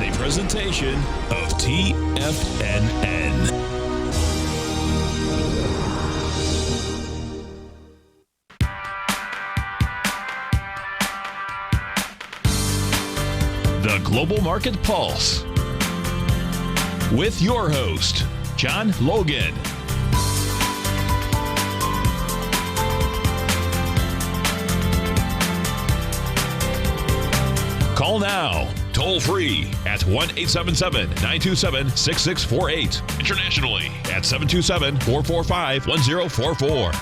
is a presentation of TFNN. The Global Market Pulse with your host, John Logan. Call now, toll free at 1-877-927-6648. Internationally at 727-445-1044.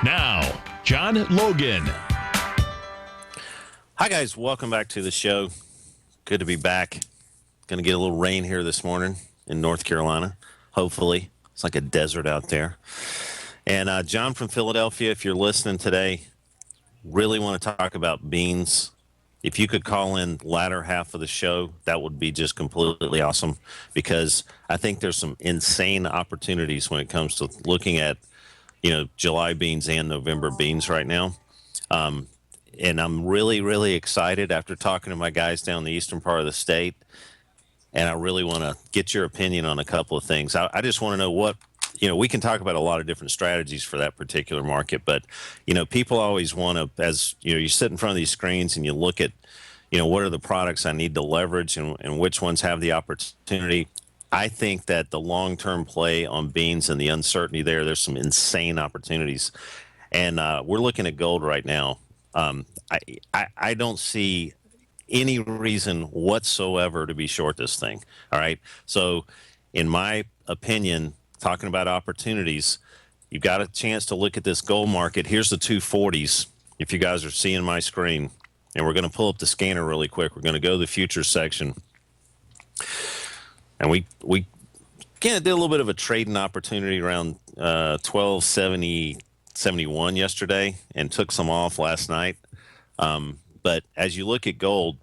Now, John Logan. Hi, guys. Welcome back to the show. Good to be back. Going to get a little rain here this morning in North Carolina, hopefully. It's like a desert out there. And John from Philadelphia, if you're listening today, really want to talk about beans. If you could call in latter half of the show, that would be just completely awesome, because I think there's some insane opportunities when it comes to looking at, July beans and November beans right now. And I'm really, really excited after talking to my guys down the eastern part of the state. And I really want to get your opinion on a couple of things. I just want to know what, we can talk about a lot of different strategies for that particular market. But, people always want to, as, you sit in front of these screens and you look at, what are the products I need to leverage and which ones have the opportunity. I think that the long-term play on beans and the uncertainty there's some insane opportunities. And we're looking at gold right now. I don't see any reason whatsoever to be short this thing. All right. So in my opinion, talking about opportunities, you've got a chance to look at this gold market. Here's the 240s. If you guys are seeing my screen, and we're going to pull up the scanner really quick. We're going to go to the futures section. And we kind of did a little bit of a trading opportunity around 1270.71 yesterday and took some off last night. But as you look at gold,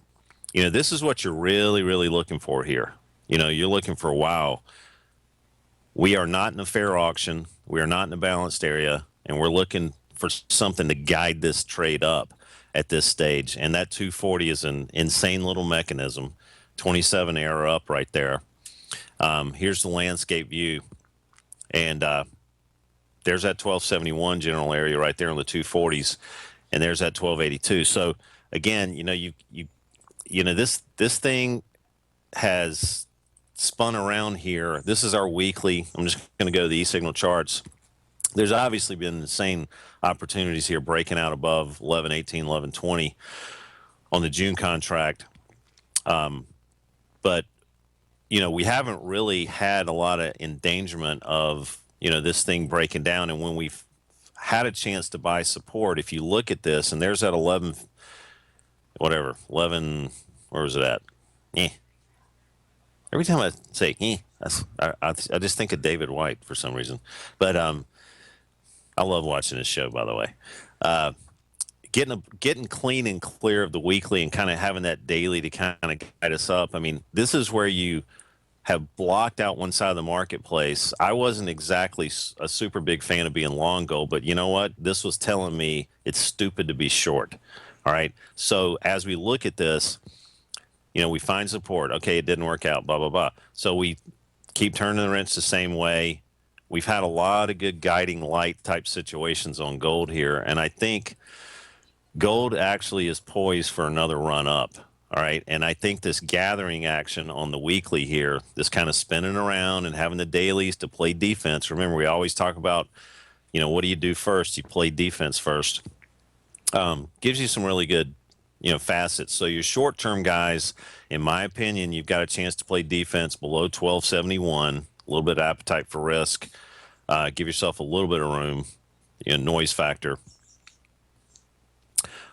this is what you're really, really looking for here. You're looking for, wow, we are not in a fair auction. We are not in a balanced area, and we're looking for something to guide this trade up at this stage. And that 240 is an insane little mechanism. 27 error up right there. Here's the landscape view. And there's that 1271 general area right there on the 240s. And there's that 1282. So again, this thing has spun around here. This is our weekly. I'm just going to go to the E-signal charts. There's obviously been insane opportunities here breaking out above 1118, 1120 on the June contract. But, we haven't really had a lot of endangerment of, this thing breaking down. And when we've had a chance to buy support, if you look at this, and there's that 11, where was it at? Every time I say, I just think of David White for some reason. But I love watching this show, by the way. Getting clean and clear of the weekly and kind of having that daily to kind of guide us up. I mean, this is where you have blocked out one side of the marketplace. I wasn't exactly a super big fan of being long gold, but you know what? This was telling me it's stupid to be short. All right. So as we look at this, we find support. Okay, it didn't work out, blah, blah, blah. So we keep turning the wrench the same way. We've had a lot of good guiding light type situations on gold here. And I think gold actually is poised for another run up. All right. And I think this gathering action on the weekly here, this kind of spinning around and having the dailies to play defense. Remember, we always talk about, what do you do first? You play defense first. Gives you some really good, facets. So your short-term guys, in my opinion, you've got a chance to play defense below 1271, a little bit of appetite for risk. Give yourself a little bit of room, noise factor.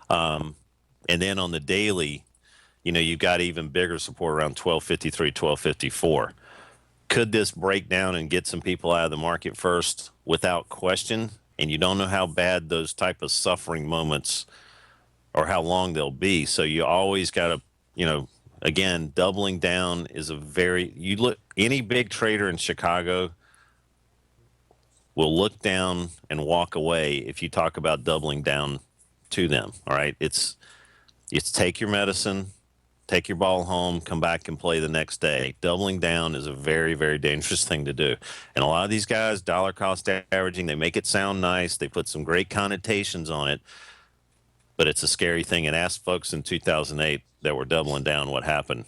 And then on the daily, you've got even bigger support around 1253, 1254. Could this break down and get some people out of the market first? Without question. And you don't know how bad those type of suffering moments or how long they'll be. So you always got to, again, doubling down is any big trader in Chicago will look down and walk away if you talk about doubling down to them. All right. It's take your medicine, take your ball home, come back and play the next day. Doubling down is a very, very dangerous thing to do. And a lot of these guys, dollar cost averaging, they make it sound nice. They put some great connotations on it, but it's a scary thing. And ask folks in 2008 that were doubling down what happened.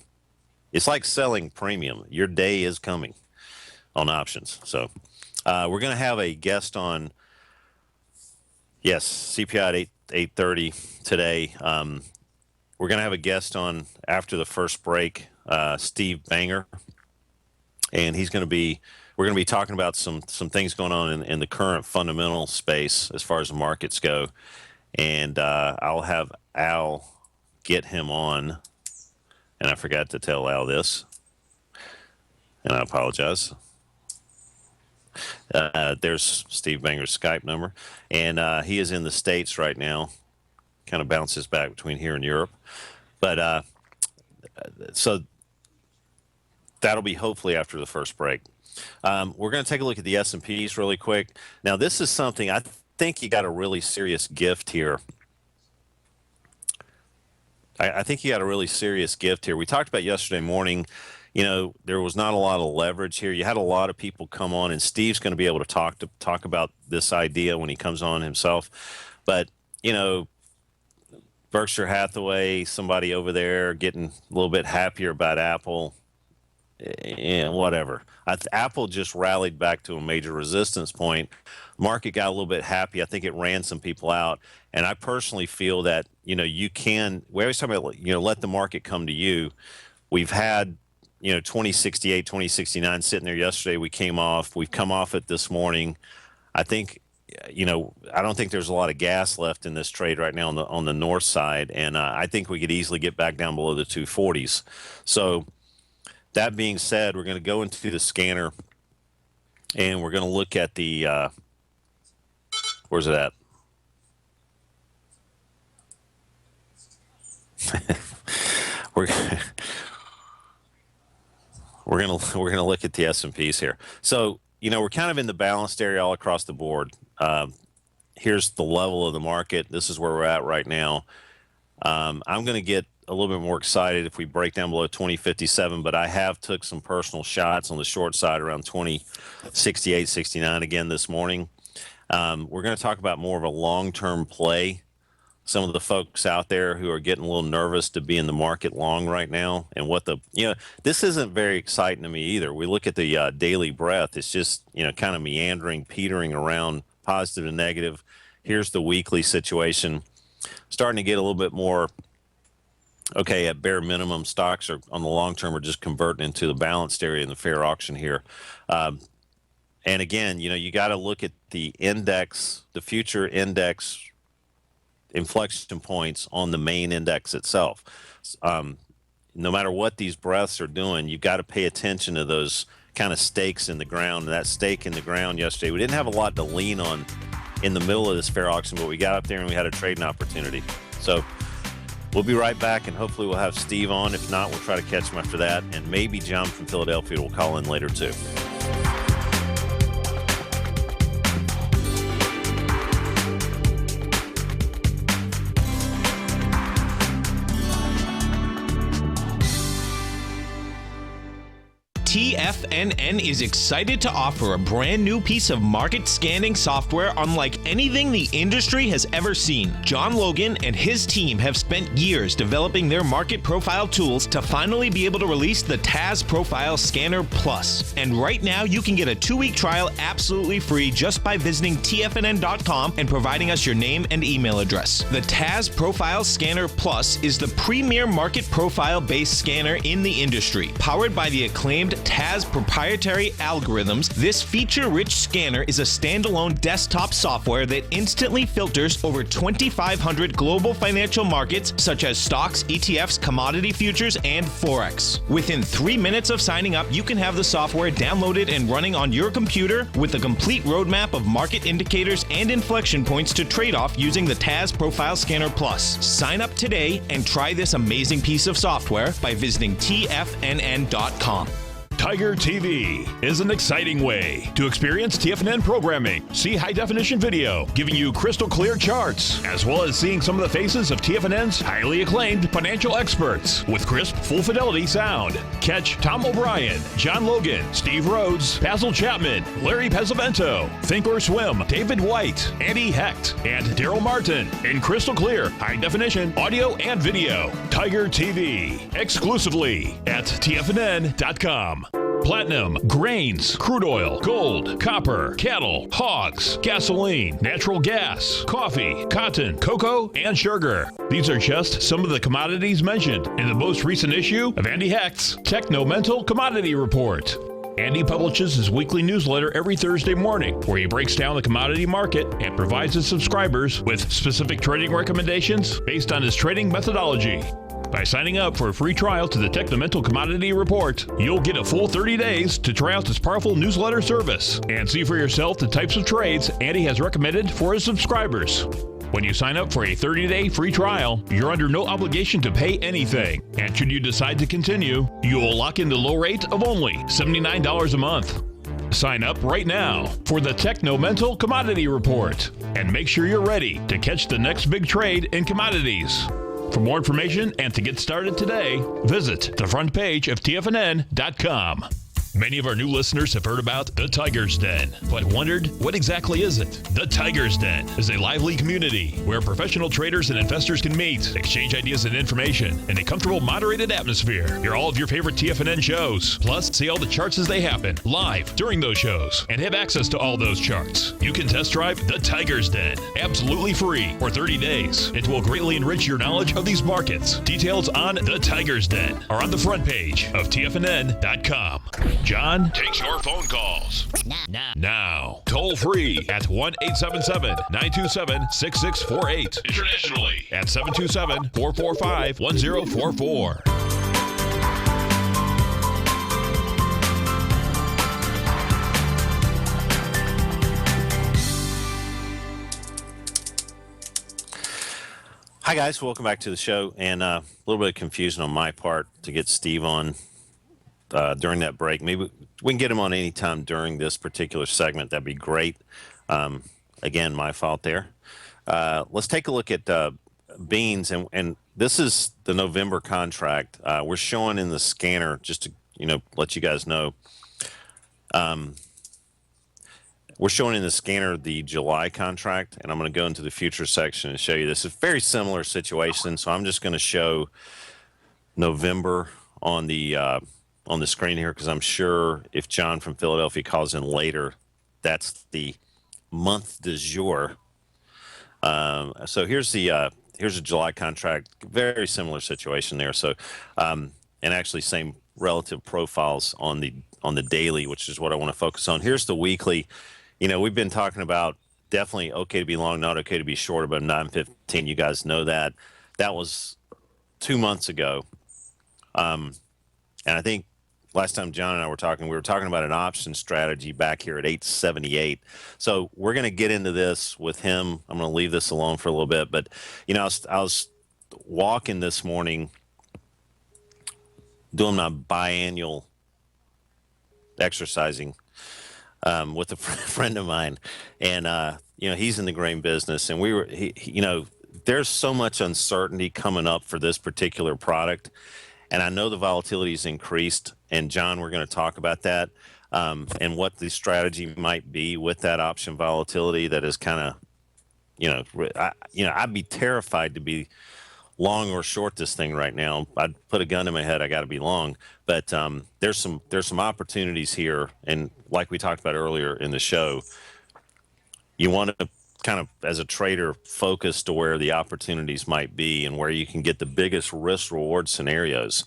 It's like selling premium. Your day is coming on options. So we're going to have a guest on, yes, CPI at 8:30 today. We're going to have a guest on after the first break, Steve Banger, and we're going to be talking about some things going on in the current fundamental space as far as the markets go. And I'll have Al get him on. And I forgot to tell Al this, and I apologize. There's Steve Banger's Skype number, and he is in the States right now. Kind of bounces back between here and Europe. But so that'll be hopefully after the first break. We're going to take a look at the S&Ps really quick. Now, this is something I think you got a really serious gift here. I think you got a really serious gift here. We talked about yesterday morning, there was not a lot of leverage here. You had a lot of people come on, and Steve's going to be able to talk about this idea when he comes on himself. But, Berkshire Hathaway, somebody over there getting a little bit happier about Apple, whatever. Apple just rallied back to a major resistance point. Market got a little bit happy. I think it ran some people out. And I personally feel that, we always talk about, let the market come to you. We've had, 2068, 2069 sitting there yesterday. We came off. We've come off it this morning. I think, I don't think there's a lot of gas left in this trade right now on the north side. And I think we could easily get back down below the 240s. So that being said, we're going to go into the scanner and we're going to look at the, where's it at? we're gonna look at the S&Ps here. So we're kind of in the balanced area all across the board. Here's the level of the market. This is where we're at right now. I'm going to get a little bit more excited if we break down below 2057, but I have took some personal shots on the short side around 2068, 69 again this morning. We're going to talk about more of a long-term play. Some of the folks out there who are getting a little nervous to be in the market long right now, and this isn't very exciting to me either. We look at the daily breath. It's just, kind of meandering, petering around positive and negative. Here's the weekly situation. Starting to get a little bit more, okay, at bare minimum, stocks are on the long term are just converting into the balanced area in the fair auction here. And again, you got to look at the index, the future index inflection points on the main index itself. No matter what these breaths are doing, you've got to pay attention to those kind of stakes in the ground. And that stake in the ground yesterday, we didn't have a lot to lean on in the middle of this fair auction, but we got up there and we had a trading opportunity. So we'll be right back, and hopefully we'll have Steve on. If not, we'll try to catch him after that, and maybe John from Philadelphia will call in later too. TFNN is excited to offer a brand new piece of market scanning software unlike anything the industry has ever seen. John Logan and his team have spent years developing their market profile tools to finally be able to release the TAS Profile Scanner Plus. And right now you can get a 2-week trial absolutely free just by visiting TFNN.com and providing us your name and email address. The TAS Profile Scanner Plus is the premier market profile based scanner in the industry. Powered by the acclaimed TAS proprietary algorithms, this feature-rich scanner is a standalone desktop software that instantly filters over 2,500 global financial markets such as stocks, ETFs, commodity futures, and Forex. Within 3 minutes of signing up, you can have the software downloaded and running on your computer with a complete roadmap of market indicators and inflection points to trade off using the TAS Profile Scanner Plus. Sign up today and try this amazing piece of software by visiting TFNN.com. Tiger TV is an exciting way to experience TFNN programming. See high-definition video giving you crystal clear charts, as well as seeing some of the faces of TFNN's highly acclaimed financial experts with crisp, full-fidelity sound. Catch Tom O'Brien, John Logan, Steve Rhodes, Basil Chapman, Larry Pesavento, Think or Swim, David White, Andy Hecht, and Daryl Martin in crystal clear, high-definition audio and video. Tiger TV, exclusively at TFNN.com. Platinum, grains, crude oil, gold, copper, cattle, hogs, gasoline, natural gas, coffee, cotton, cocoa, and sugar. These are just some of the commodities mentioned in the most recent issue of Andy Hecht's Techno-Mental Commodity Report. Andy publishes his weekly newsletter every Thursday morning, where he breaks down the commodity market and provides his subscribers with specific trading recommendations based on his trading methodology. By signing up for a free trial to the Techno-Mental Commodity Report, you'll get a full 30 days to try out this powerful newsletter service and see for yourself the types of trades Andy has recommended for his subscribers. When you sign up for a 30-day free trial, you're under no obligation to pay anything. And should you decide to continue, you will lock in the low rate of only $79 a month. Sign up right now for the Techno-Mental Commodity Report and make sure you're ready to catch the next big trade in commodities. For more information and to get started today, visit the front page of TFNN.com. Many of our new listeners have heard about the Tiger's Den, but wondered, what exactly is it? The Tiger's Den is a lively community where professional traders and investors can meet, exchange ideas and information in a comfortable, moderated atmosphere. Hear all of your favorite TFNN shows, plus see all the charts as they happen live during those shows, and have access to all those charts. You can test drive the Tiger's Den absolutely free for 30 days. It will greatly enrich your knowledge of these markets. Details on the Tiger's Den are on the front page of TFNN.com. John takes your phone calls now. Toll free at 1-877-927-6648. Internationally at 727-445-1044. Hi, guys. Welcome back to the show. And a little bit of confusion on my part to get Steve on during that break. Maybe we can get him on any time during this particular segment. That'd be great. Again, my fault there. Let's take a look at beans, and this is the November contract. We're showing in the scanner, just to let you guys know. We're showing in the scanner the July contract, and I'm going to go into the future section and show you this. It's a very similar situation, so I'm just going to show November on the screen here, because I'm sure if John from Philadelphia calls in later, that's the month du jour. So here's a July contract, very similar situation there. So, and actually same relative profiles on the daily, which is what I want to focus on. Here's the weekly. We've been talking about definitely okay to be long, not okay to be short, about 9:15. You guys know that. That was 2 months ago. And I think last time John and I were talking, we were talking about an option strategy back here at 878. So we're going to get into this with him. I'm going to leave this alone for a little bit. But, I was walking this morning doing my biannual exercising with a friend of mine. And, he's in the grain business. And there's so much uncertainty coming up for this particular product. And I know the volatility has increased, and John, we're going to talk about that and what the strategy might be with that option volatility. That is kind of, I'd be terrified to be long or short this thing right now. I'd put a gun in my head. I got to be long, but there's some opportunities here, and like we talked about earlier in the show, you want to kind of, as a trader, focus to where the opportunities might be and where you can get the biggest risk reward scenarios.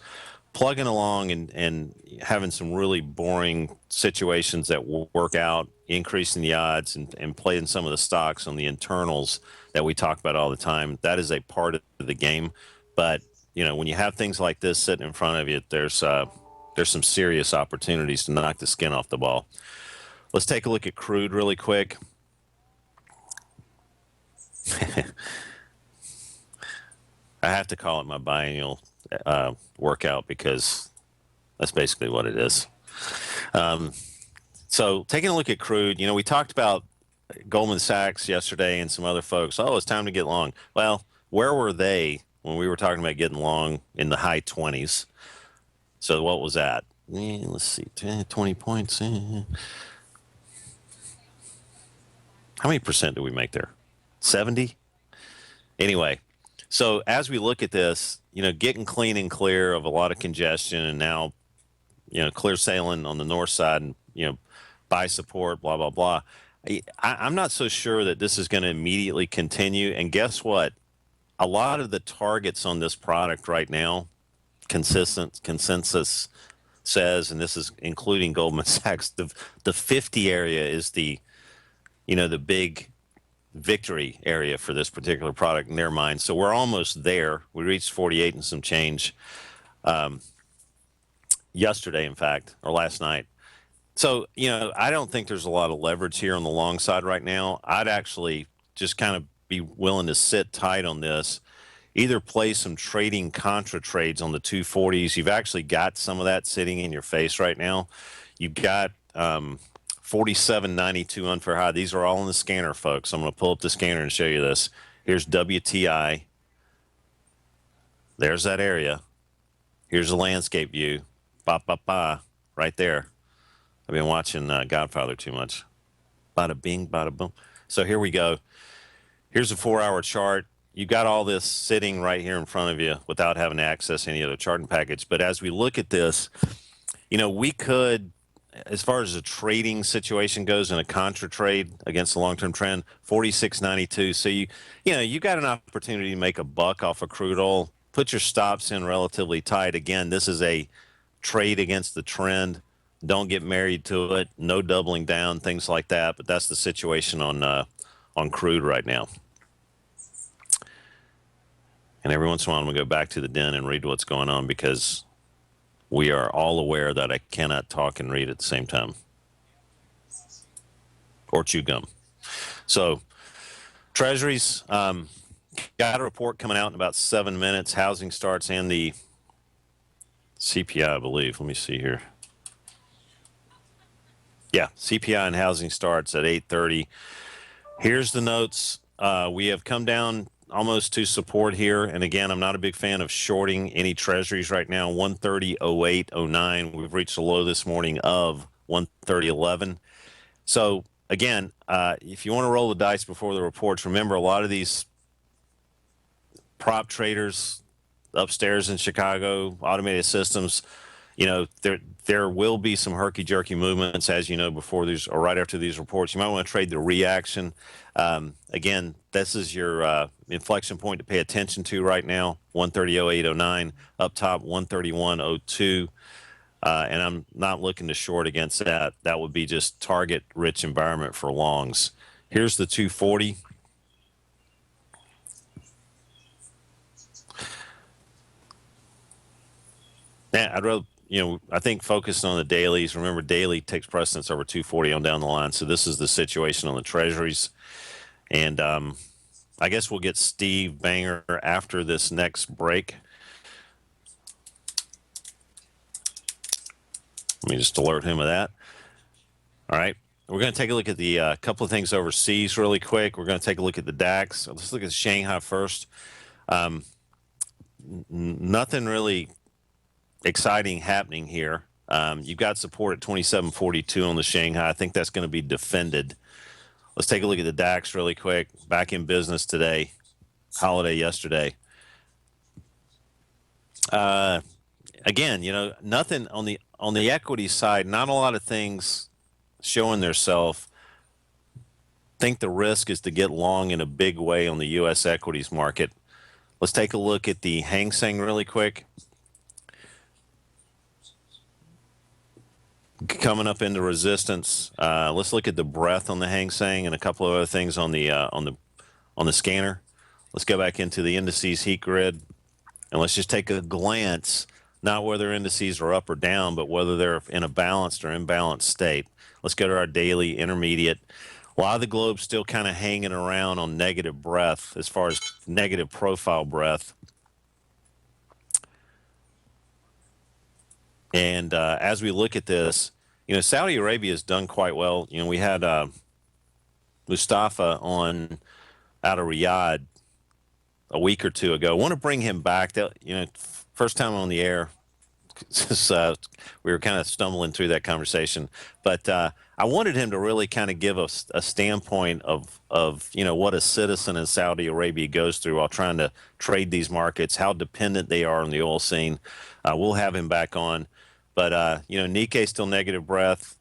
Plugging along and having some really boring situations that will work out, increasing the odds and playing some of the stocks on the internals that we talk about all the time. That is a part of the game. But, when you have things like this sitting in front of you, there's some serious opportunities to knock the skin off the ball. Let's take a look at crude really quick. I have to call it my biannual workout, because that's basically what it is. So taking a look at crude, we talked about Goldman Sachs yesterday and some other folks. Oh, it's time to get long. Well, where were they when we were talking about getting long in the high 20s? So what was that? Let's see, 20 points. How many percent do we make there? 70? Anyway, so as we look at this, getting clean and clear of a lot of congestion and now, clear sailing on the north side and, buy support, blah, blah, blah. I'm not so sure that this is going to immediately continue. And guess what? A lot of the targets on this product right now, consensus says, and this is including Goldman Sachs, the 50 area is the big victory area for this particular product in their mind. So we're almost there. We reached 48 and some change yesterday, in fact, or last night. So, I don't think there's a lot of leverage here on the long side right now. I'd actually just kind of be willing to sit tight on this, either play some trading contra trades on the 240s. You've actually got some of that sitting in your face right now. You've got 47.92 unfair high. These are all in the scanner, folks. I'm going to pull up the scanner and show you this. Here's WTI. There's that area. Here's the landscape view. Ba, ba, ba, right there. I've been watching Godfather too much. Bada bing, bada boom. So here we go. Here's a 4-hour chart. You've got all this sitting right here in front of you without having to access any other charting package. But as we look at this, we could, as far as the trading situation goes in a contra trade against the long-term trend, 46.92. So you got an opportunity to make a buck off of crude oil. Put your stops in relatively tight. Again, this is a trade against the trend. Don't get married to it. No doubling down, things like that. But that's the situation on crude right now. And every once in a while, I'm going to go back to the den and read what's going on because we are all aware that I cannot talk and read at the same time. Or chew gum. So, Treasuries, got a report coming out in about 7 minutes. Housing starts and the CPI, I believe. Let me see here. Yeah, CPI and housing starts at 8:30. Here's the notes. We have come down almost to support here. And again, I'm not a big fan of shorting any treasuries right now. 130.0809. We've reached a low this morning of 130.11. So again, if you want to roll the dice before the reports, remember a lot of these prop traders upstairs in Chicago, automated systems, there will be some herky-jerky movements, as you know, before these or right after these reports. You might want to trade the reaction. Again, this is your inflection point to pay attention to right now, 130.0809, up top 131.02. And I'm not looking to short against that. That would be just target-rich environment for longs. Here's the 240. I'd rather, I think focusing on the dailies. Remember, daily takes precedence over 240 on down the line. So this is the situation on the treasuries. And I guess we'll get Steve Banger after this next break. Let me just alert him of that. All right. We're going to take a look at the couple of things overseas really quick. We're going to take a look at the DAX. Let's look at Shanghai first. Nothing really exciting happening here. You've got support at 27.42 on the Shanghai. I think that's going to be defended. Let's take a look at the DAX really quick. Back in business today. Holiday yesterday. Again, nothing on the equity side. Not a lot of things showing themselves. Think the risk is to get long in a big way on the U.S. equities market. Let's take a look at the Hang Seng really quick. Coming up into resistance. Let's look at the breadth on the Hang Seng and a couple of other things on the scanner. Let's go back into the indices heat grid, and let's just take a glance, not whether indices are up or down, but whether they're in a balanced or imbalanced state. Let's go to our daily intermediate. A lot of the globe's still kind of hanging around on negative breadth as far as negative profile breadth. And as we look at this, Saudi Arabia has done quite well. We had Mustafa on out of Riyadh a week or two ago. I want to bring him back. First time on the air. We were kind of stumbling through that conversation, but I wanted him to really kind of give us a standpoint of what a citizen in Saudi Arabia goes through while trying to trade these markets, how dependent they are on the oil scene. We'll have him back on, but Nikkei still negative breath.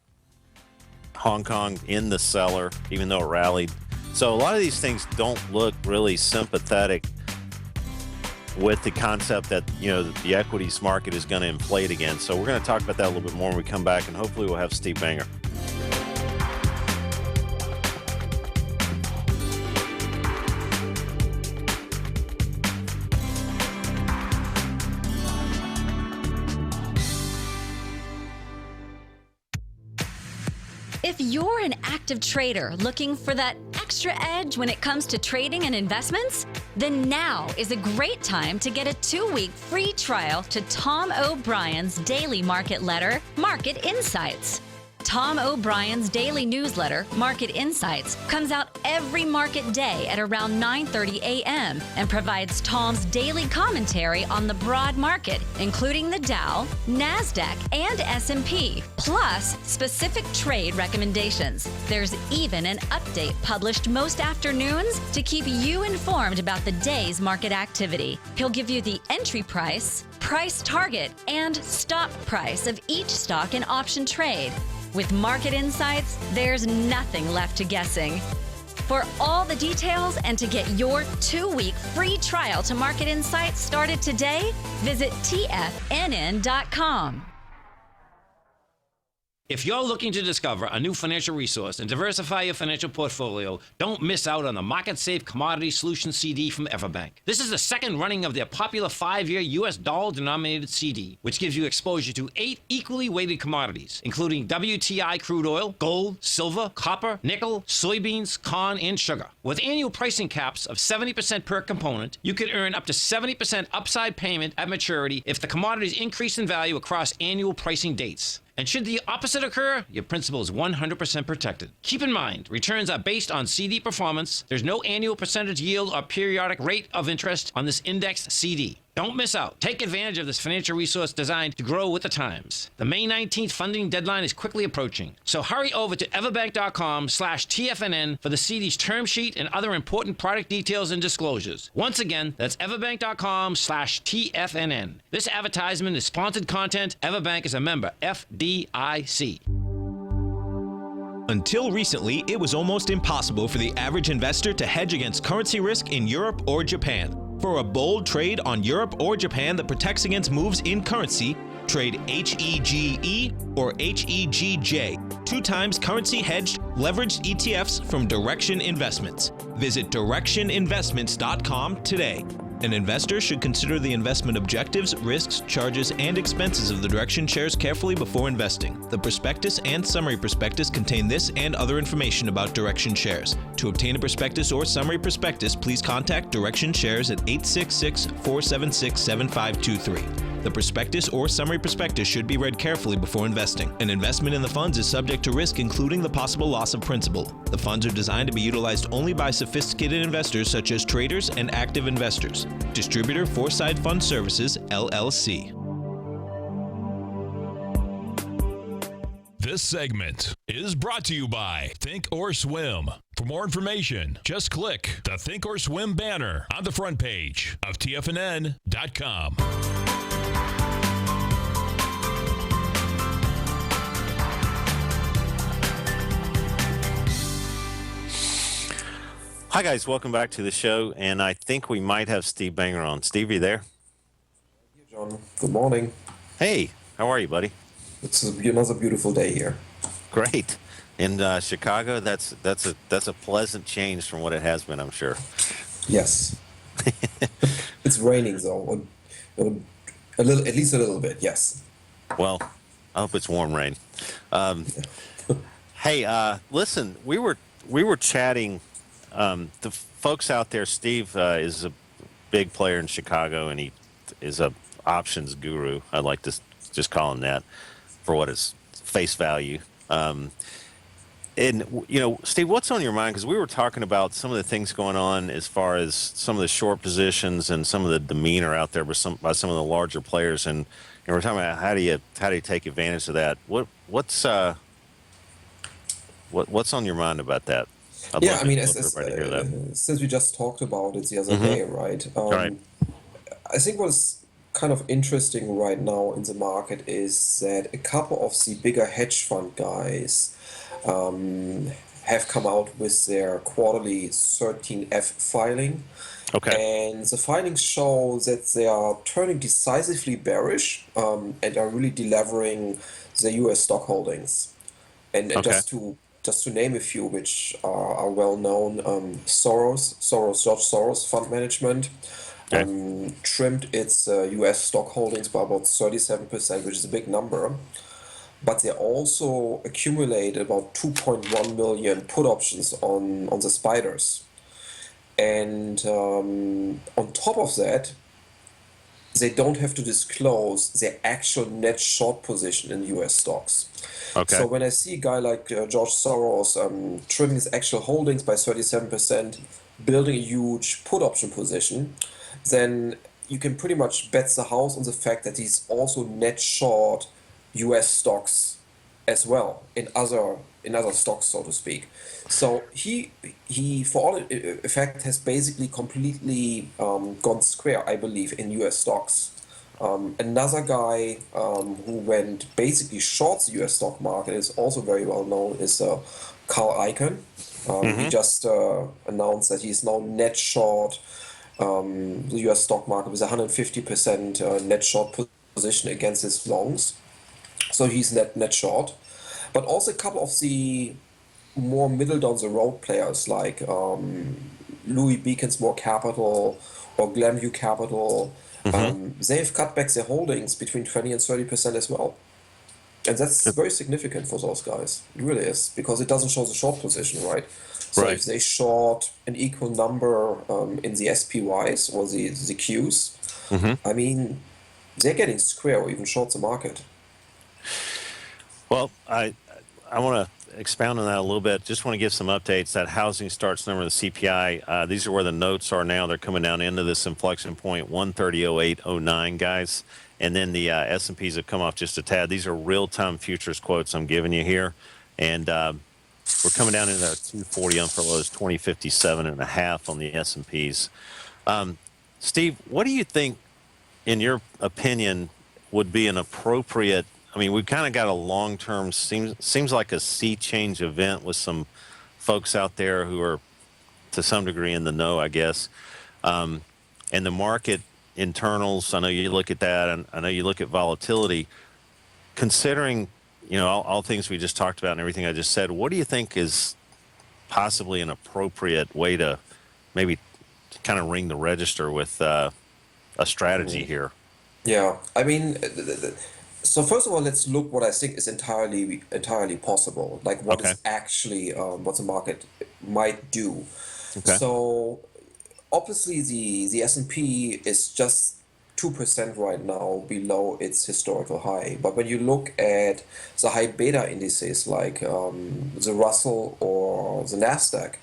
Hong Kong in the cellar, even though it rallied. So a lot of these things don't look really sympathetic with the concept that, the equities market is going to inflate again. So we're going to talk about that a little bit more when we come back, and hopefully we'll have Steve Banger. If you're an active trader looking for that extra edge when it comes to trading and investments, then now is a great time to get a 2-week free trial to Tom O'Brien's daily market letter, Market Insights. Tom O'Brien's daily newsletter, Market Insights, comes out every market day at around 9:30 a.m. and provides Tom's daily commentary on the broad market, including the Dow, NASDAQ, and S&P, plus specific trade recommendations. There's even an update published most afternoons to keep you informed about the day's market activity. He'll give you the entry price, price target, and stop price of each stock and option trade. With Market Insights, there's nothing left to guessing. For all the details and to get your 2-week free trial to Market Insights started today, visit TFNN.com. If you're looking to discover a new financial resource and diversify your financial portfolio, don't miss out on the Market Safe Commodity Solution CD from Everbank. This is the second running of their popular 5-year U.S. dollar-denominated CD, which gives you exposure to 8 equally weighted commodities, including WTI crude oil, gold, silver, copper, nickel, soybeans, corn, and sugar. With annual pricing caps of 70% per component, you can earn up to 70% upside payment at maturity if the commodities increase in value across annual pricing dates. And should the opposite occur, your principal is 100% protected. Keep in mind, returns are based on CD performance. There's no annual percentage yield or periodic rate of interest on this indexed CD. Don't miss out. Take advantage of this financial resource designed to grow with the times. The May 19th funding deadline is quickly approaching. So hurry over to everbank.com/TFNN for the CD's term sheet and other important product details and disclosures. Once again, that's everbank.com/TFNN. This advertisement is sponsored content. Everbank is a member FDIC. Until recently, it was almost impossible for the average investor to hedge against currency risk in Europe or Japan. For a bold trade on Europe or Japan that protects against moves in currency, trade HEGE or HEGJ, 2 times currency hedged leveraged ETFs from Direction Investments. Visit directioninvestments.com today. An investor should consider the investment objectives, risks, charges, and expenses of the Direction shares carefully before investing. The prospectus and summary prospectus contain this and other information about Direction shares. To obtain a prospectus or summary prospectus, please contact Direction Shares at 866-476-7523. The prospectus or summary prospectus should be read carefully before investing. An investment in the funds is subject to risk, including the possible loss of principal. The funds are designed to be utilized only by sophisticated investors such as traders and active investors. Distributor Foreside Fund Services, LLC. This segment is brought to you by Think or Swim. For more information, just click the Think or Swim banner on the front page of TFNN.com. Hi, guys. Welcome back to the show. And I think we might have Steve Banger on. Steve, are you there? Hey, John. Good morning. Hey, how are you, buddy? It's another beautiful day here. Great. In Chicago, that's a pleasant change from what it has been, I'm sure. Yes. It's raining, though. A little, at least a little bit, yes. Well, I hope it's warm rain. Hey, listen, we were chatting. The folks out there, Steve is a big player in Chicago, and he is a options guru. I like to just call them that for what is face value. And, Steve, what's on your mind? Because we were talking about some of the things going on as far as some of the short positions and some of the demeanor out there by some of the larger players. And we're talking about how do you take advantage of that? What's on your mind about that? Yeah, I mean, since we just talked about it the other day, right? Right. I think what's kind of interesting right now in the market is that a couple of the bigger hedge fund guys have come out with their quarterly 13F filing. Okay. And the findings show that they are turning decisively bearish and are really delevering the US stock holdings. And Okay. just to name a few, which are well known, George Soros Fund Management trimmed its US stock holdings by about 37%, which is a big number. But they also accumulated about 2.1 million put options on the spiders. And on top of that, they don't have to disclose their actual net short position in US stocks. Okay. So when I see a guy like George Soros trimming his actual holdings by 37%, building a huge put option position, then you can pretty much bet the house on the fact that he's also net short US stocks as well in other stocks, so to speak. So he for all effect has basically completely gone square, I believe, in US stocks. Another guy who went basically short the US stock market is also very well known is Carl Icahn. He just announced that he's now net short the US stock market with 150% net short position against his longs. So he's net short. But also a couple of the more middle down the road players like Louis Beaconsmore Capital or Glenview Capital, they've cut back their holdings between 20 and 30% as well. And that's very significant for those guys. It really is, because it doesn't show the short position, right? So if they short an equal number in the SPYs or the Qs, I mean, they're getting square or even short the market. Well, I want to expound on that a little bit. Just want to give some updates. That housing starts number, the CPI, these are where the notes are now. They're coming down into this inflection point, 130.0809, guys. And then the S&Ps have come off just a tad. These are real-time futures quotes I'm giving you here. And we're coming down into that 240 on for lows, 2057.5 on the S&Ps. Steve, what do you think, in your opinion, would be an appropriate, I mean, we've kind of got a long-term, seems like a sea change event with some folks out there who are to some degree in the know, I guess. And the market internals, I know you look at that, and I know you look at volatility. Considering, all things we just talked about and everything I just said, what do you think is possibly an appropriate way to maybe kind of ring the register with a strategy here? Yeah, I mean, so first of all, let's look what I think is entirely possible, like what is actually what the market might do. So obviously the S&P is just 2% right now below its historical high. But when you look at the high beta indices like the Russell or the Nasdaq,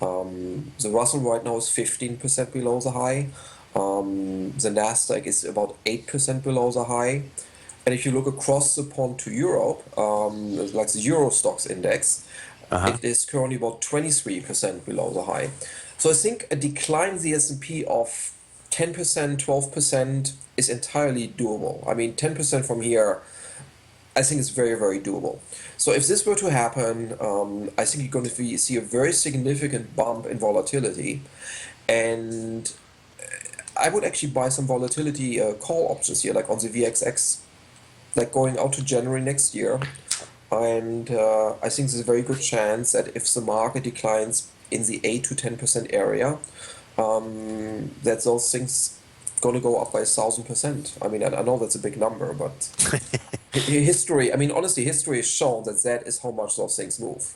the Russell right now is 15% below the high. The Nasdaq is about 8% below the high. And if you look across the pond to Europe, like the Euro Stocks Index, it is currently about 23% below the high. So I think a decline in the S&P of 10%, 12% is entirely doable. I mean, 10% from here, I think is very, very doable. So if this were to happen, I think you're going to see a very significant bump in volatility. And I would actually buy some volatility call options here, like on the VXX, like going out to January next year. And I think there's a very good chance that if the market declines in the 8 to 10% area, that those things going to go up by 1,000%. I mean, I know that's a big number, but history, I mean, honestly, history has shown that is how much those things move.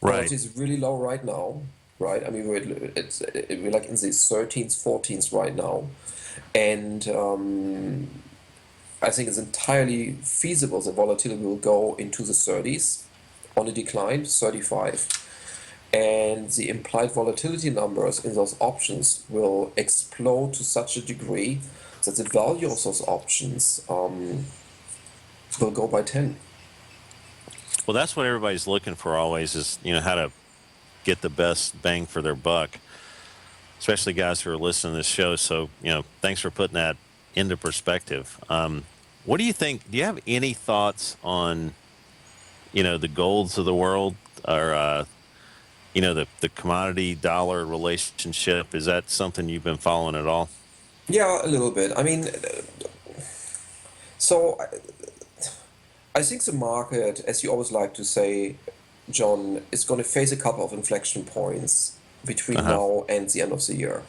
Right. It is really low right now, right? I mean, we're like in the 13s, 14s right now. And I think it's entirely feasible that volatility will go into the 30s on a decline, 35. And the implied volatility numbers in those options will explode to such a degree that the value of those options will go by 10. Well, that's what everybody's looking for always is, how to get the best bang for their buck, especially guys who are listening to this show. So, thanks for putting that into perspective. What do you think? Do you have any thoughts on, the golds of the world or, the commodity dollar relationship? Is that something you've been following at all? Yeah, a little bit. I mean, so I think the market, as you always like to say, John, is going to face a couple of inflection points between now and the end of the year.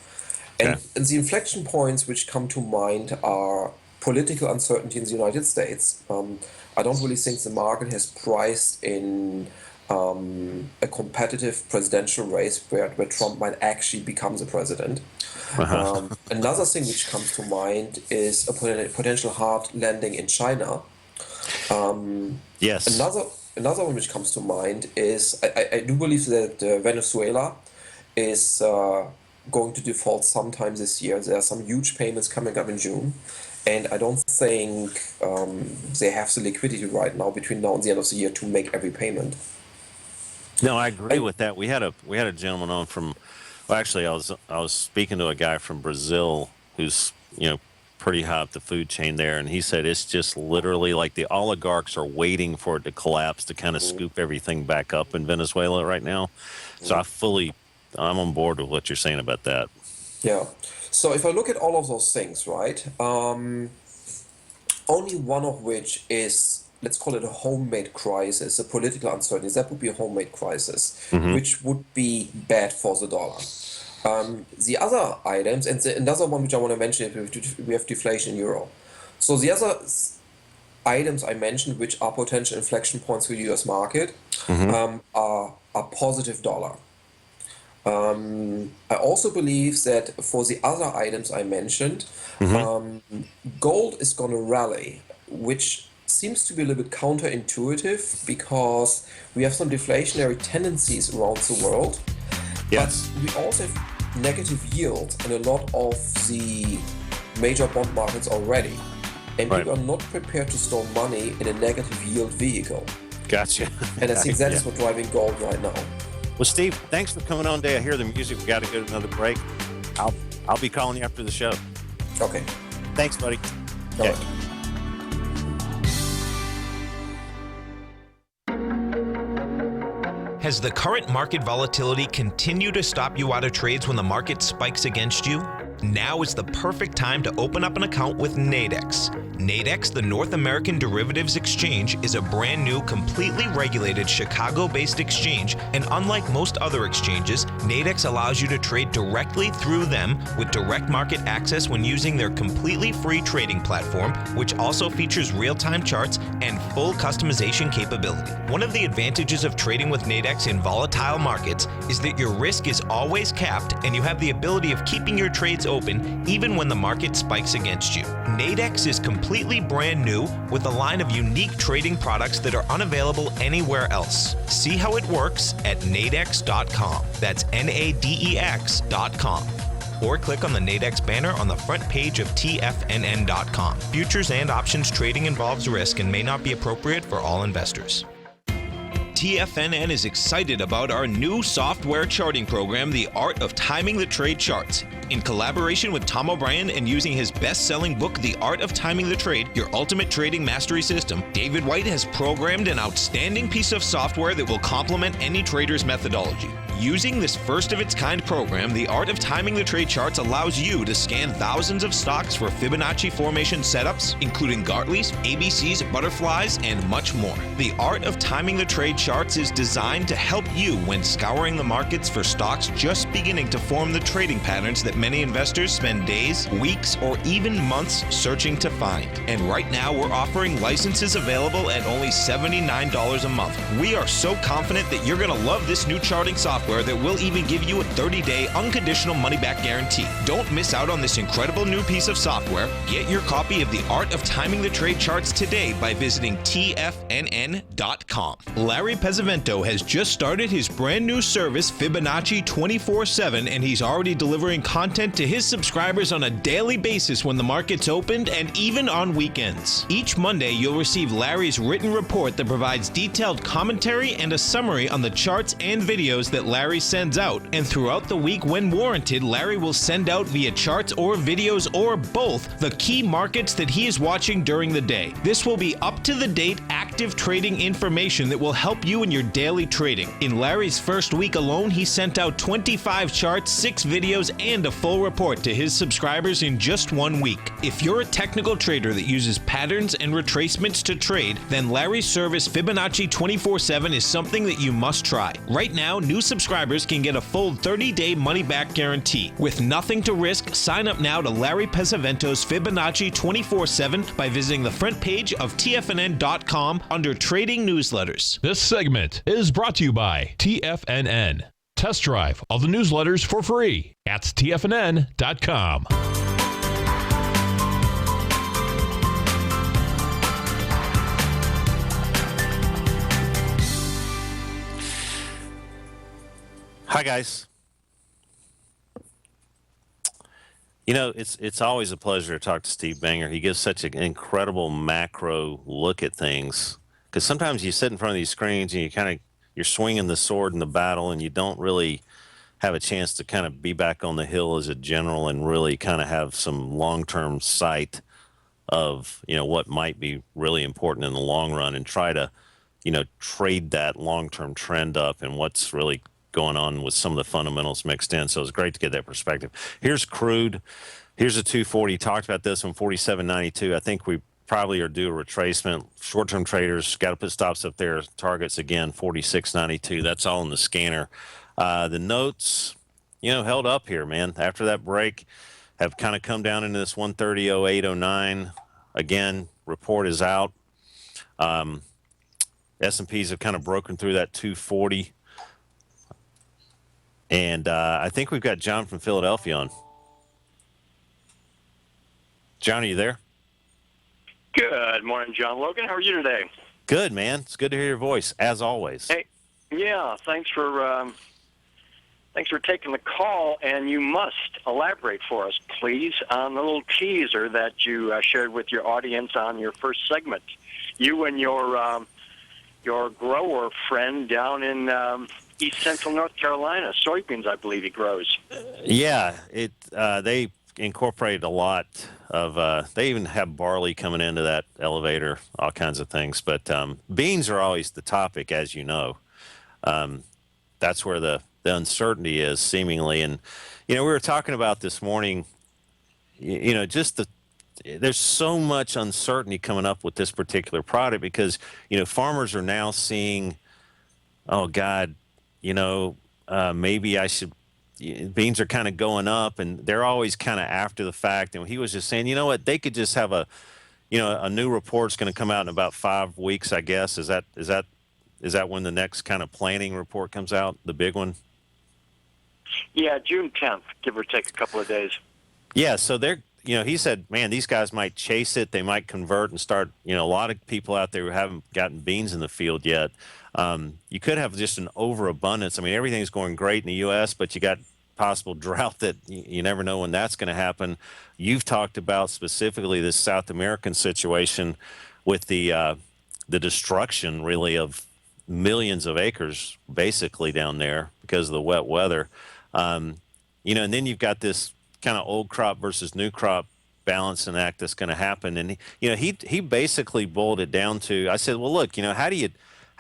And the inflection points which come to mind are political uncertainty in the United States. I don't really think the market has priced in a competitive presidential race where Trump might actually become the president. Another thing which comes to mind is a potential hard landing in China. Yes. Another one which comes to mind is I do believe that Venezuela is going to default sometime this year. There are some huge payments coming up in June, and I don't think they have the liquidity right now between now and the end of the year to make every payment. No, I agree with that. We had a gentleman on from. Well, actually, I was speaking to a guy from Brazil who's pretty high up the food chain there, and he said it's just literally like the oligarchs are waiting for it to collapse to kind of scoop everything back up in Venezuela right now. So I'm on board with what you're saying about that. Yeah. So if I look at all of those things, right, only one of which is, let's call it a homemade crisis, a political uncertainty. That would be a homemade crisis, which would be bad for the dollar. The other items, and another one which I want to mention is we have deflation in euro. So the other items I mentioned, which are potential inflection points for the US market, are positive dollar. I also believe that for the other items I mentioned, gold is going to rally, which seems to be a little bit counterintuitive because we have some deflationary tendencies around the world. Yes. But we also have negative yield in a lot of the major bond markets already. And people are not prepared to store money in a negative yield vehicle. Gotcha. And I think that is what's driving gold right now. Well, Steve, thanks for coming on today. I hear the music. We got to go to another break. I'll be calling you after the show. Okay. Thanks, buddy. All right. Has the current market volatility continued to stop you out of trades when the market spikes against you? Now is the perfect time to open up an account with Nadex. Nadex, the North American Derivatives Exchange, is a brand new, completely regulated Chicago-based exchange, and unlike most other exchanges, Nadex allows you to trade directly through them with direct market access when using their completely free trading platform, which also features real-time charts and full customization capability. One of the advantages of trading with Nadex in volatile markets is that your risk is always capped and you have the ability of keeping your trades open even when the market spikes against you. Nadex is completely brand new with a line of unique trading products that are unavailable anywhere else. See how it works at nadex.com. That's NADEX.com. Or click on the Nadex banner on the front page of TFNN.com. Futures and options trading involves risk and may not be appropriate for all investors. TFNN is excited about our new software charting program, The Art of Timing the Trade Charts. In collaboration with Tom O'Brien and using his best-selling book, The Art of Timing the Trade, Your Ultimate Trading Mastery System, David White has programmed an outstanding piece of software that will complement any trader's methodology. Using this first-of-its-kind program, The Art of Timing the Trade Charts allows you to scan thousands of stocks for Fibonacci formation setups, including Gartley's, ABC's, butterflies, and much more. The Art of Timing the Trade Charts is designed to help you when scouring the markets for stocks just beginning to form the trading patterns that many investors spend days, weeks, or even months searching to find. And right now, we're offering licenses available at only $79 a month. We are so confident that you're going to love this new charting software software that will even give you a 30-day unconditional money-back guarantee. Don't miss out on this incredible new piece of software. Get your copy of The Art of Timing the Trade Charts today by visiting TFNN.com. Larry Pesavento has just started his brand new service, Fibonacci 24/7, and he's already delivering content to his subscribers on a daily basis when the market's opened and even on weekends. Each Monday, you'll receive Larry's written report that provides detailed commentary and a summary on the charts and videos that Larry sends out. And throughout the week, when warranted, Larry will send out via charts or videos or both the key markets that he is watching during the day. This will be up-to-the-date, active trading information that will help you in your daily trading. In Larry's first week alone, he sent out 25 charts, 6 videos, and a full report to his subscribers in just 1 week. If you're a technical trader that uses patterns and retracements to trade, then Larry's service Fibonacci 24/7 is something that you must try. Right now, new subscribers can get a full 30-day money-back guarantee. With nothing to risk, sign up now to Larry Pesavento's Fibonacci 24/7 by visiting the front page of TFNN.com under Trading Newsletters. This segment is brought to you by TFNN. Test drive all the newsletters for free at TFNN.com. Hi, guys. You know, it's always a pleasure to talk to Steve Banger. He gives such an incredible macro look at things. Because sometimes you sit in front of these screens and you're swinging the sword in the battle, and you don't really have a chance to kind of be back on the hill as a general and really kind of have some long-term sight of, you know, what might be really important in the long run, and try to, you know, trade that long-term trend up and what's really going on with some of the fundamentals mixed in. So it's great to get that perspective. Here's crude. Here's a 240. Talked about this one, 47.92. I think we probably are due a retracement. Short-term traders got to put stops up there. Targets again, 46.92. That's all in the scanner. The notes, you know, held up here, man. After that break, have kind of come down into this 130.0809. Again, report is out. S&Ps have kind of broken through that 240. And I think we've got John from Philadelphia on. John, are you there? Good morning, John Logan. How are you today? Good, man. It's good to hear your voice, as always. Hey, yeah, thanks for taking the call, and you must elaborate for us, please, on the little teaser that you shared with your audience on your first segment. You and your grower friend down in East Central North Carolina, soybeans, I believe he grows. Yeah, they incorporated a lot of. They even have barley coming into that elevator, all kinds of things. But beans are always the topic, as you know. That's where the uncertainty is, seemingly. And you know, we were talking about this morning. You know, just there's so much uncertainty coming up with this particular product because you know farmers are now seeing, oh God, you know, maybe I should. Beans are kind of going up, and they're always kind of after the fact. And he was just saying, you know what, they could just have a new report's going to come out in about 5 weeks, I guess. Is that when the next kind of planning report comes out, the big one? Yeah, June 10th, give or take a couple of days. Yeah, so he said, man, these guys might chase it. They might convert and start, you know, a lot of people out there who haven't gotten beans in the field yet. You could have just an overabundance. I mean, everything's going great in the U.S., but you got possible drought that you never know when that's going to happen. You've talked about specifically this South American situation with the destruction, really, of millions of acres basically down there because of the wet weather. You know, and then you've got this kind of old crop versus new crop balancing act that's going to happen. And he basically boiled it down to, I said, well, look, you know,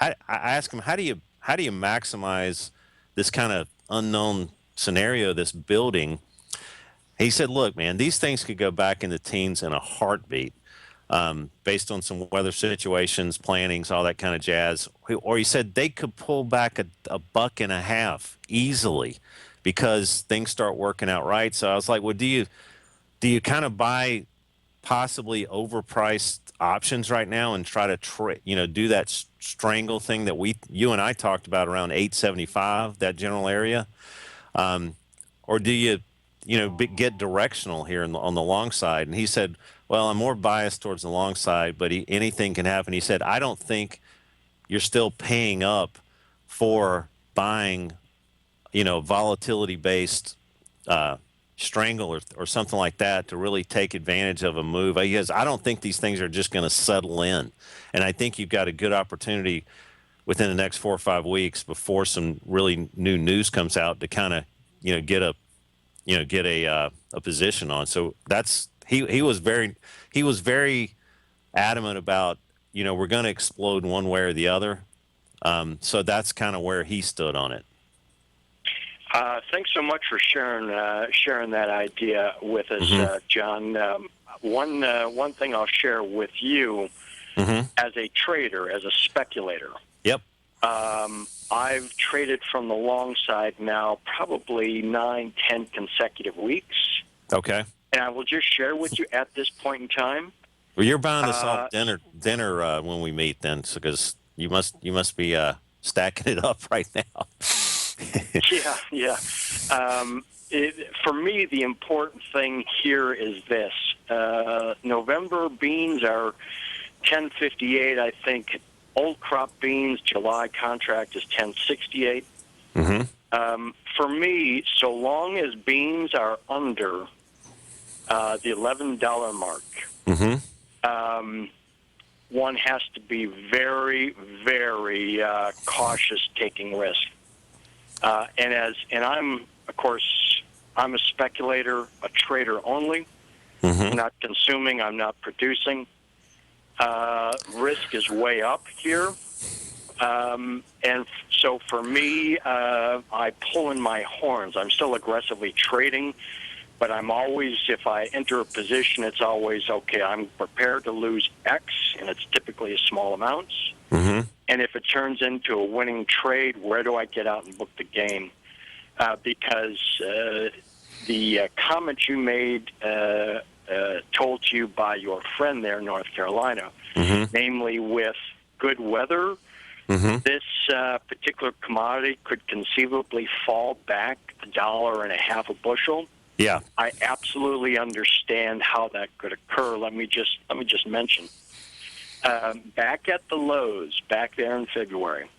I asked him, how do you maximize this kind of unknown scenario, this building? He said, look, man, these things could go back in the teens in a heartbeat, based on some weather situations, plannings, all that kind of jazz. Or he said they could pull back a buck and a half easily because things start working out right. So I was like, well, do you kind of buy possibly overpriced options right now and try to do that strangle thing that you and I talked about around 875, that general area, or do you get directional here on the long side? And he said, well, I'm more biased towards the long side, but anything can happen. He said, I don't think you're still paying up for buying, volatility based strangle or something like that to really take advantage of a move. Because I don't think these things are just going to settle in. And I think you've got a good opportunity within the next 4 or 5 weeks before some really new news comes out to kind of, get a position on. So he was very adamant about, we're going to explode one way or the other. So that's kind of where he stood on it. Thanks so much for sharing that idea with us, John. One thing I'll share with you as a trader, as a speculator. Yep. I've traded from the long side now probably 9-10 consecutive weeks. Okay. And I will just share with you at this point in time. Well, you're buying us all dinner when we meet then, because you must be stacking it up right now. Yeah. For me, the important thing here is this. November beans are 10.58, I think. Old crop beans, July contract is 10.68. For me, so long as beans are under the $11 mark, one has to be very, very cautious taking risk. And I'm, of course, I'm a speculator, a trader only. I'm not consuming, I'm not producing. Risk is way up here. And so for me, I pull in my horns. I'm still aggressively trading, but I'm always, if I enter a position, it's always, okay, I'm prepared to lose X, and it's typically small amounts. And if it turns into a winning trade, where do I get out and book the game? Because the comment you made, told to you by your friend there in North Carolina, namely with good weather, this particular commodity could conceivably fall back $1.50 a bushel. Yeah, I absolutely understand how that could occur. Let me just mention. Back at the lows, back there in February,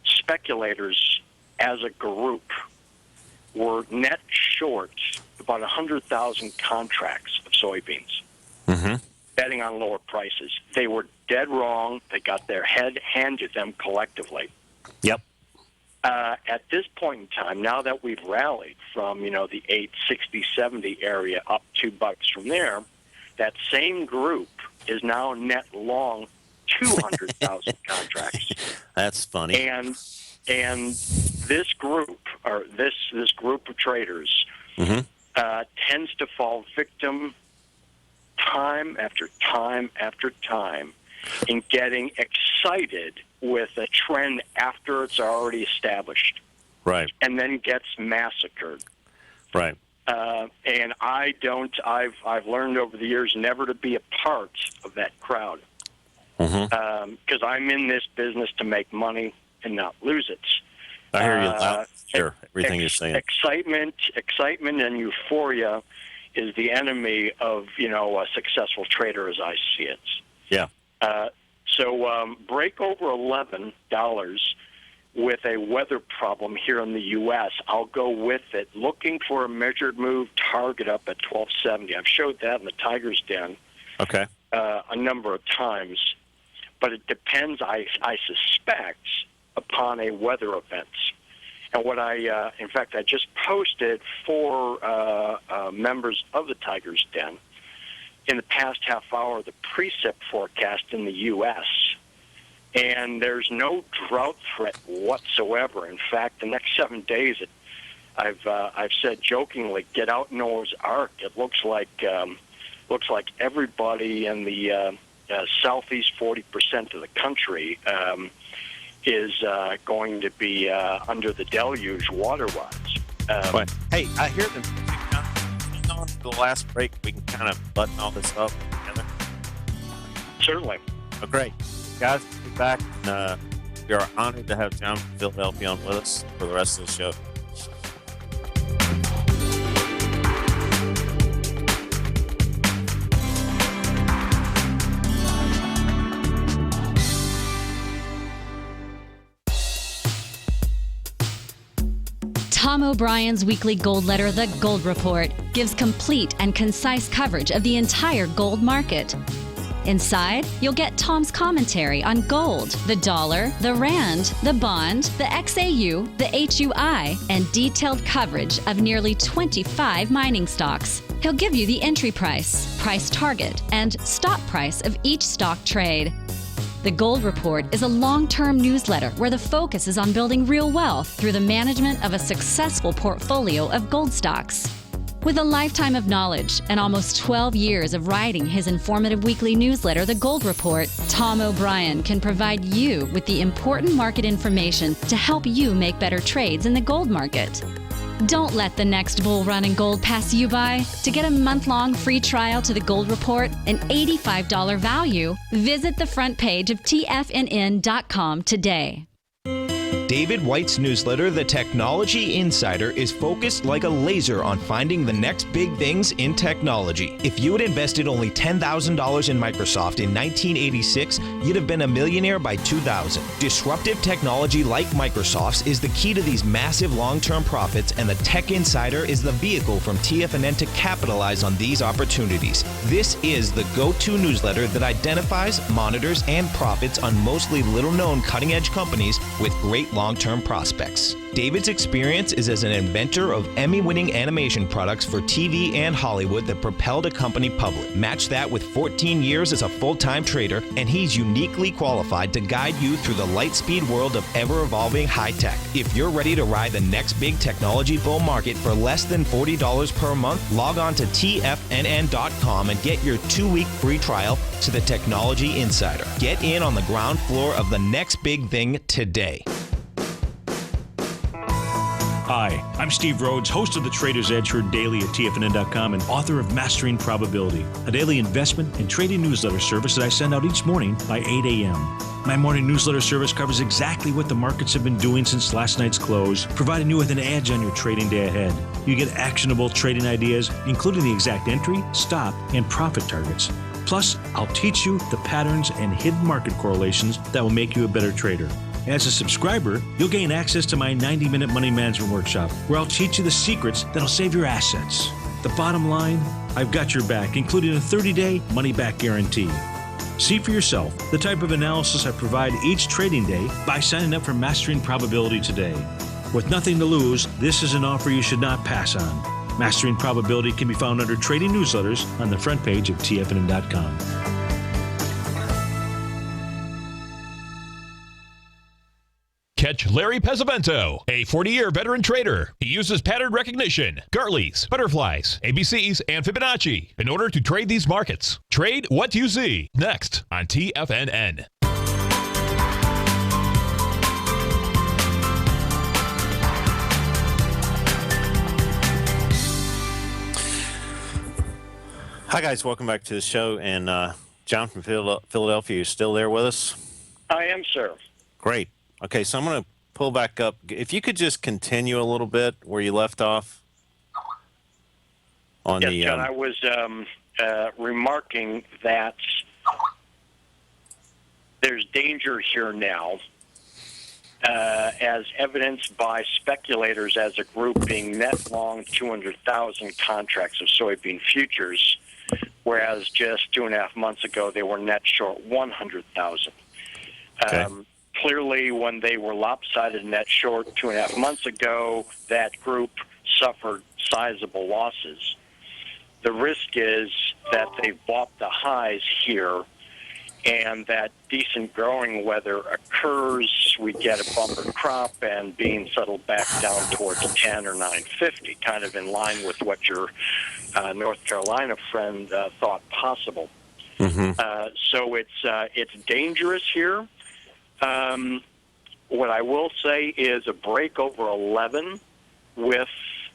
speculators as a group were net short about 100,000 contracts of soybeans, betting on lower prices. They were dead wrong. They got their head handed them collectively. Yep. At this point in time, now that we've rallied from, the 860, 70 area up $2 from there, that same group is now net long 200,000 contracts. That's funny. And this group, or this group of traders, tends to fall victim time after time after time in getting excited with a trend after it's already established. Right. And then gets massacred. Right. And I've learned over the years never to be a part of that crowd. Because I'm in this business to make money and not lose it. I hear you loud. Sure, everything you're saying. Excitement and euphoria is the enemy of, a successful trader as I see it. Yeah. So break over $11 with a weather problem here in the U.S., I'll go with it, looking for a measured move target up at 1270. I've showed that in the Tiger's Den a number of times. But it depends, I suspect, upon a weather event. And what in fact, I just posted for members of the Tiger's Den in the past half hour the precip forecast in the U.S., and there's no drought threat whatsoever. In fact, the next 7 days, I've said jokingly, get out Noah's Ark. It looks like everybody in the southeast 40% of the country is going to be under the deluge water-wise. Hey, I hear them. On the last break, we can kind of button all this up together. Certainly. Oh, great. Guys, we'll be back. And, we are honored to have John from Philadelphia on with us for the rest of the show. Tom O'Brien's weekly gold letter, The Gold Report, gives complete and concise coverage of the entire gold market. Inside, you'll get Tom's commentary on gold, the dollar, the rand, the bond, the XAU, the HUI, and detailed coverage of nearly 25 mining stocks. He'll give you the entry price, price target, and stop price of each stock trade. The Gold Report is a long-term newsletter where the focus is on building real wealth through the management of a successful portfolio of gold stocks. With a lifetime of knowledge and almost 12 years of writing his informative weekly newsletter, The Gold Report, Tom O'Brien can provide you with the important market information to help you make better trades in the gold market. Don't let the next bull run in gold pass you by. To get a month-long free trial to the Gold Report, an $85 value, visit the front page of TFNN.com today. David White's newsletter, The Technology Insider, is focused like a laser on finding the next big things in technology. If you had invested only $10,000 in Microsoft in 1986, you'd have been a millionaire by 2000. Disruptive technology like Microsoft's is the key to these massive long-term profits, and the Tech Insider is the vehicle from TFNN to capitalize on these opportunities. This is the go-to newsletter that identifies, monitors, and profits on mostly little-known cutting-edge companies with great long-term prospects. David's experience is as an inventor of Emmy-winning animation products for TV and Hollywood that propelled a company public. Match that with 14 years as a full-time trader, and he's uniquely qualified to guide you through the light-speed world of ever-evolving high-tech. If you're ready to ride the next big technology bull market for less than $40 per month, log on to TFNN.com and get your 2-week free trial to the Technology Insider. Get in on the ground floor of the next big thing today. Hi, I'm Steve Rhodes, host of the Trader's Edge heard daily at TFNN.com and author of Mastering Probability, a daily investment and trading newsletter service that I send out each morning by 8 a.m. My morning newsletter service covers exactly what the markets have been doing since last night's close, providing you with an edge on your trading day ahead. You get actionable trading ideas, including the exact entry, stop, and profit targets. Plus, I'll teach you the patterns and hidden market correlations that will make you a better trader. As a subscriber, you'll gain access to my 90-minute money management workshop, where I'll teach you the secrets that'll save your assets. The bottom line, I've got your back, including a 30-day money-back guarantee. See for yourself the type of analysis I provide each trading day by signing up for Mastering Probability today. With nothing to lose, this is an offer you should not pass on. Mastering Probability can be found under Trading Newsletters on the front page of TFNN.com. Catch Larry Pesavento, a 40-year veteran trader. He uses pattern recognition, Gartleys, butterflies, ABCs, and Fibonacci in order to trade these markets. Trade what you see. Next on TFNN. Hi, guys. Welcome back to the show. And John from Philadelphia, you still there with us? I am, sir. Great. Okay, so I'm going to pull back up. If you could just continue a little bit where you left off. On yes, John, I was remarking that there's danger here now, as evidenced by speculators as a group being net long 200,000 contracts of soybean futures, whereas just 2.5 months ago they were net short 100,000. Okay. Clearly, when they were lopsided net short 2.5 months ago, that group suffered sizable losses. The risk is that they've bought the highs here, and that decent growing weather occurs, we get a bumper crop, and beans settle back down towards 10 or 950, kind of in line with what your North Carolina friend thought possible. Mm-hmm. So it's dangerous here. What I will say is a break over 11 with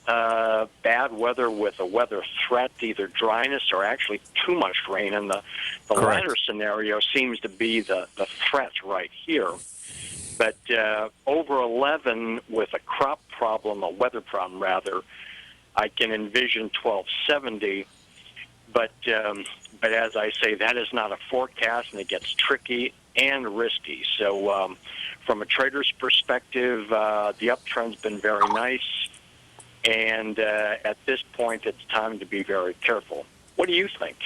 bad weather with a weather threat, either dryness or actually too much rain. And the latter scenario seems to be the threat right here. But over 11 with a crop problem, a weather problem rather, I can envision 1270. But as I say, that is not a forecast, and it gets tricky and risky. So from a trader's perspective, the uptrend's been very nice. And at this point, it's time to be very careful. What do you think?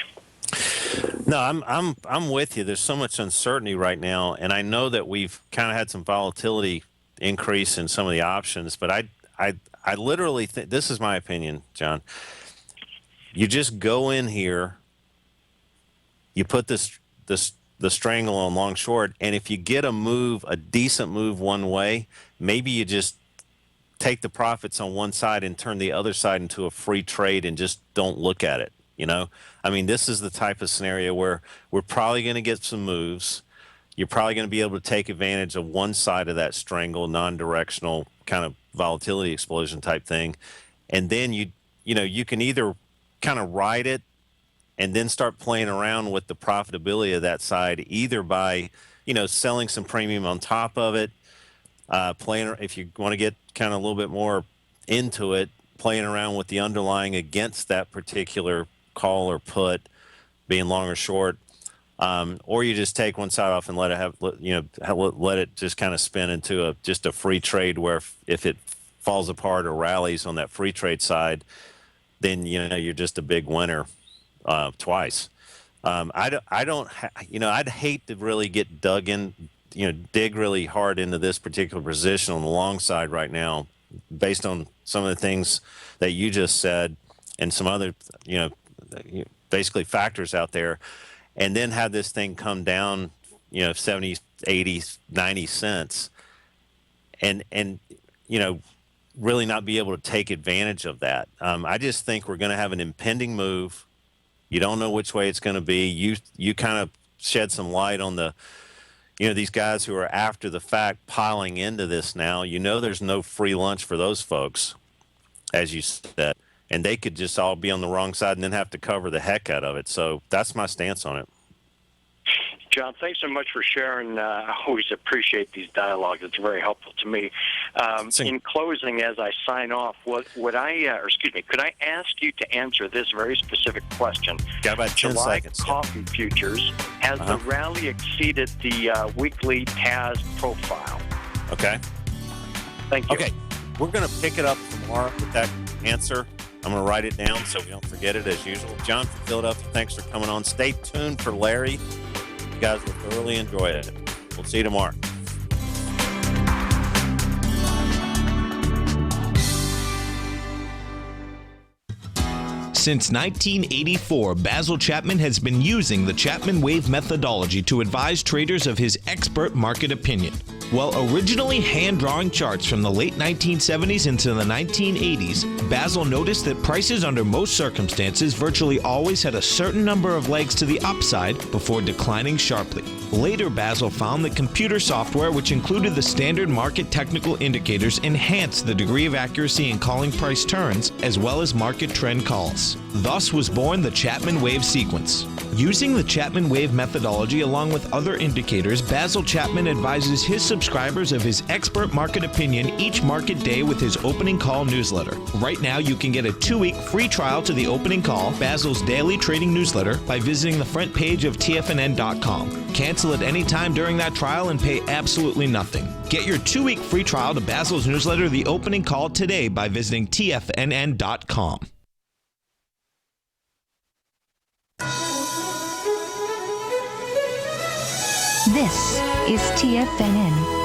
No, I'm with you. There's so much uncertainty right now, and I know that we've kind of had some volatility increase in some of the options. But I literally think, this is my opinion, John. You just go in here, you put the strangle on long short, and if you get a decent move one way, maybe you just take the profits on one side and turn the other side into a free trade and just don't look at it. I mean, this is the type of scenario where we're probably going to get some moves. You're probably going to be able to take advantage of one side of that strangle, non-directional kind of volatility explosion type thing. And then you can either kind of ride it and then start playing around with the profitability of that side, either by, selling some premium on top of it, playing, if you want to get kind of a little bit more into it, playing around with the underlying against that particular call or put, being long or short, or you just take one side off and let it just kind of spin into just a free trade where if it falls apart or rallies on that free trade side, then you're just a big winner twice. I'd hate to really get dug in, dig really hard into this particular position on the long side right now, based on some of the things that you just said and some other, basically factors out there, and then have this thing come down, 70, 80, 90 cents and really not be able to take advantage of that. I just think we're going to have an impending move. You don't know which way it's going to be. You kind of shed some light on the, these guys who are after the fact piling into this now. There's no free lunch for those folks, as you said, and they could just all be on the wrong side and then have to cover the heck out of it. So that's my stance on it. John, thanks so much for sharing. I always appreciate these dialogues. It's very helpful to me. In closing, as I sign off, could I ask you to answer this very specific question? Got about 10 July seconds. Coffee futures, has the rally exceeded the weekly TAS profile? Okay. Thank you. Okay, we're going to pick it up tomorrow with that answer. I'm going to write it down so we don't forget it as usual. John from Philadelphia, thanks for coming on. Stay tuned for Larry. You guys will thoroughly enjoy it. We'll see you tomorrow. Since 1984, Basil Chapman has been using the Chapman Wave methodology to advise traders of his expert market opinion. While originally hand-drawing charts from the late 1970s into the 1980s, Basil noticed that prices under most circumstances virtually always had a certain number of legs to the upside before declining sharply. Later, Basil found that computer software, which included the standard market technical indicators, enhanced the degree of accuracy in calling price turns, as well as market trend calls. Thus was born the Chapman Wave sequence. Using the Chapman Wave methodology along with other indicators, Basil Chapman advises his subscribers of his expert market opinion each market day with his opening call newsletter. Right now, you can get a 2-week free trial to the opening call, Basil's daily trading newsletter, by visiting the front page of TFNN.com. Cancel at any time during that trial and pay absolutely nothing. Get your 2-week free trial to Basil's newsletter, The Opening Call, today by visiting TFNN.com. This is TFNN.